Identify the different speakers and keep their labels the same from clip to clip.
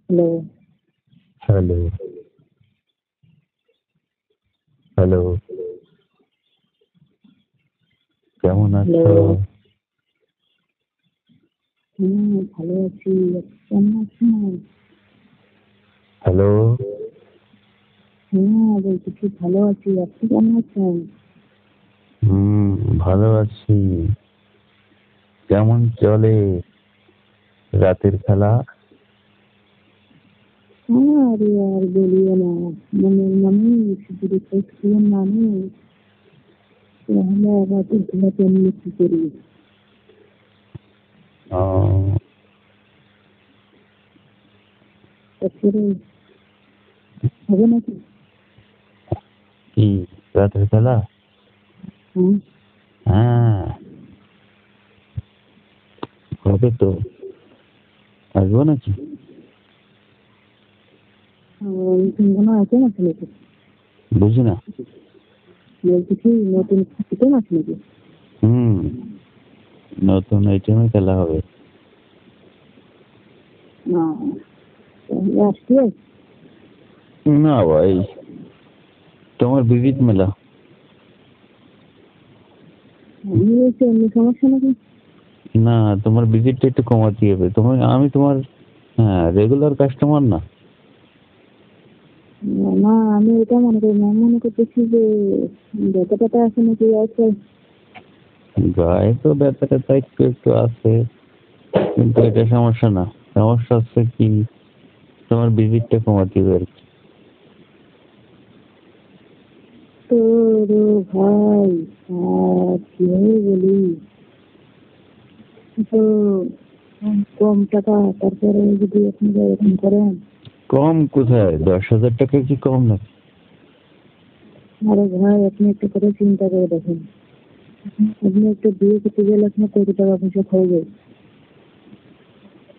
Speaker 1: Hello,
Speaker 2: hello, hello, কেমন
Speaker 1: hello.
Speaker 2: আছো?
Speaker 1: ভালো আছি। কেমন আছেন?
Speaker 2: হ্যালো,
Speaker 1: বলতেছি ভালো আছি। আপনি কেমন আছেন?
Speaker 2: হুম, ভালো আছি। কেমন চলে রাতের খেলা?
Speaker 1: আরে আর বলিও না। মনের মানুষ, যদি খোঁজখবর না নেই, তাহলে আবার খেলা কেমনি কি করি?
Speaker 2: ও,
Speaker 1: তারপরে হবে নাকি?
Speaker 2: কি রাতের খেলা?
Speaker 1: হুম,
Speaker 2: হ্যাঁ, হবে তো। আসবো নাকি?
Speaker 1: নতুন কোনো আইটেম আছে নাকি?
Speaker 2: বুঝি না।
Speaker 1: বলতেছি নতুন আইটেম আছে নাকি?
Speaker 2: হুম, নতুন আইটেমে খেলা হবে।
Speaker 1: না, তাহলে আসতে
Speaker 2: না ভাই, তোমার ভিজিট মেলা।
Speaker 1: আমি বলছি অন্য সমস্যা নাকি?
Speaker 2: না, তোমার ভিজিটটা একটু কমাতে হবে। আমি তোমার রেগুলার কাস্টমার না।
Speaker 1: না, আমি এটা মনে করি না। আমি মনে করতেছি যে ব্যথা ট্যাথা আছে নাকি আজকাল।
Speaker 2: গায়ে তো ব্যথা ট্যাথা একটু একটু আছে, কিন্তু এটা সমস্যা না। সমস্যা হচ্ছে কি, তোমার ভিজিটটা কমাতে হবে আর কি।
Speaker 1: তো রে ভাই, কিভাবে বলি, তো কম টাকা, তারপরে যদি আপনারা এরকম করেন।
Speaker 2: কম কোথায়? 10,000 টাকা কি কম নাকি?
Speaker 1: আরে ভাই, আপনি একটা কথা চিন্তা করে দেখেন। আপনি একটা বিয়ে করতে গেলে আপনার কত টাকা পয়সা খরচ হয়?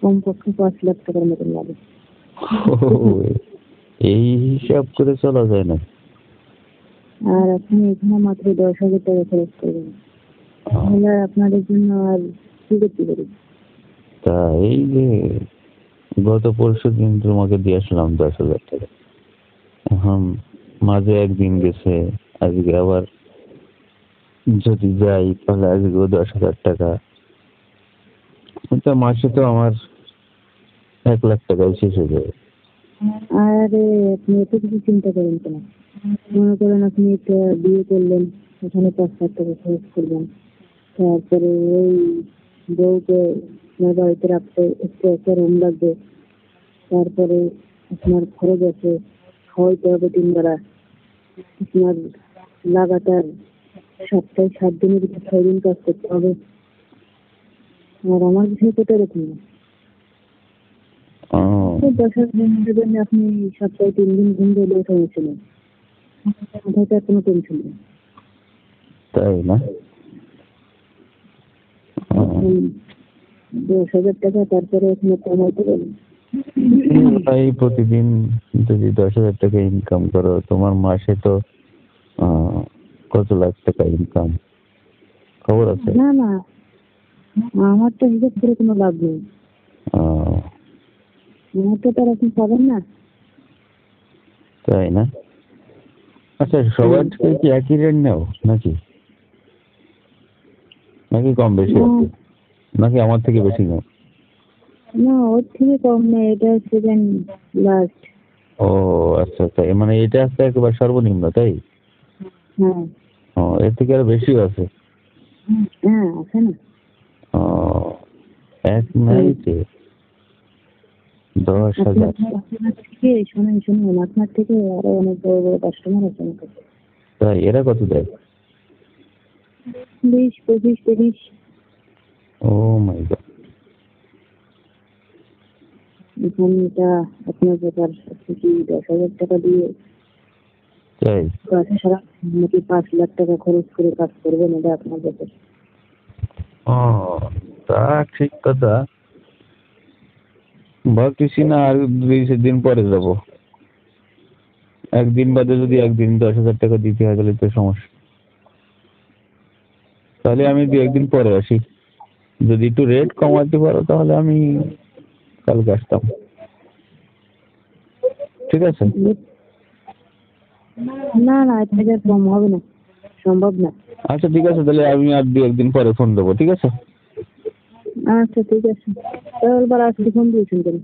Speaker 1: কমপক্ষে 5 লাখ টাকার মতন লাগে।
Speaker 2: এই হিসাব করে চলা যায় না।
Speaker 1: আর আপনি এখানে মাত্র 10,000 টাকা খরচ করবেন, তাহলে আপনাদের জন্য আর কি করতে পারি?
Speaker 2: তা এই যে গত পরশু দিন তোমাকে দিয়ে আসলাম 10,000 টাকা। এখন মাঝে একদিন গেছে, আজকে আবার যদি যাই তাহলে আজকেও 10,000 টাকা। মাসে তো আমার 1 লাখ টাকায় শেষ হয়ে যাবে।
Speaker 1: আরে আপনি এত কিছু চিন্তা করেন কেন? মনে করেন আপনি একটা বিয়ে করলেন, ওখানে 5 লাখ টাকা খরচ করবেন, তারপরে ওই বউকে আপনার বাড়িতে রাখতে একটু একটা রুম লাগবে, তারপরে আপনার খরচ আছে, খাওয়াইতে হবে 3 বেলা, আপনার লাগাতার সপ্তাহে 7 দিনের ভিতরে 6 দিন কাজ করতে হবে। আর আমার বিষয় তো এরকম না।
Speaker 2: ও,
Speaker 1: 10,000 জন্য আপনি সপ্তাহে 3 দিন ঘুম দিলেও সমস্যা নেই, মাথায় তো আর কোনো টেনশন নেই।
Speaker 2: তাই না? ও,
Speaker 1: এখন 10,000 টাকা তারপরে এখানে কমাইতে পারবেন।
Speaker 2: ভাই প্রতিদিন যদি 10,000 টাকা ইনকাম করো, তোমার মাসে তো আহ, কত লাখ টাকা ইনকাম খবর আছে?
Speaker 1: না না, আমার তো হিসাব করে কোনো লাভ নেই।
Speaker 2: আহ,
Speaker 1: আমার তো তার আপনি পাবেন না।
Speaker 2: তাই না? আচ্ছা, সবার থেকে কি একই রেট নাও নাকি? নাকি কম বেশি
Speaker 1: না
Speaker 2: আছে? নাকি আমার থেকে বেশি নাও?
Speaker 1: না, ওর থেকে কম নেই, এটা সেকেন্ড লাস্ট।
Speaker 2: ও আচ্ছা আচ্ছা, মানে এটা আছে একেবারে সর্বনিম্ন, তাই?
Speaker 1: হ্যাঁ
Speaker 2: ও, এর থেকে আরো বেশিও আছে?
Speaker 1: হ্যাঁ, আছে না।
Speaker 2: ও, এক
Speaker 1: হুম।
Speaker 2: নাইটে 10,000?
Speaker 1: আপনার থেকে শুনুন শুনুন, আপনার থেকে আরো অনেক বড় বড় কাস্টমার আছে আমার কাছে।
Speaker 2: তাই? এরা কত দেয়?
Speaker 1: 20, 25, 30।
Speaker 2: ও মাই গড!
Speaker 1: এখন এটা আপনার ব্যাপার। আপনি কি 10,000 টাকা দিয়ে
Speaker 2: তাই?
Speaker 1: কাজ ছাড়া নাকি 5 লাখ টাকা খরচ করে কাজ করবেন, এটা আপনার ব্যাপার।
Speaker 2: ও, তা ঠিক কথা। ভাবতেছি না আর 2 দিন পরে যাব। একদিন বাদে যদি একদিন 10,000 টাকা দিতে হয় তাহলে তো সমস্যা। তাহলে আমি 2-1 দিন পরে আসি। যদি একটু রেট কমাতে পারো তাহলে আমি কালকে আসতাম। ঠিক আছে?
Speaker 1: না না, এর থেকে আর কম হবে না, সম্ভব না।
Speaker 2: আচ্ছা ঠিক আছে, তাহলে আমি আর 2-1 দিন পরে ফোন দেবো, ঠিক আছে?
Speaker 1: আচ্ছা ঠিক আছে, তাহলে আজকে ফোন দিয়েছেন কেন?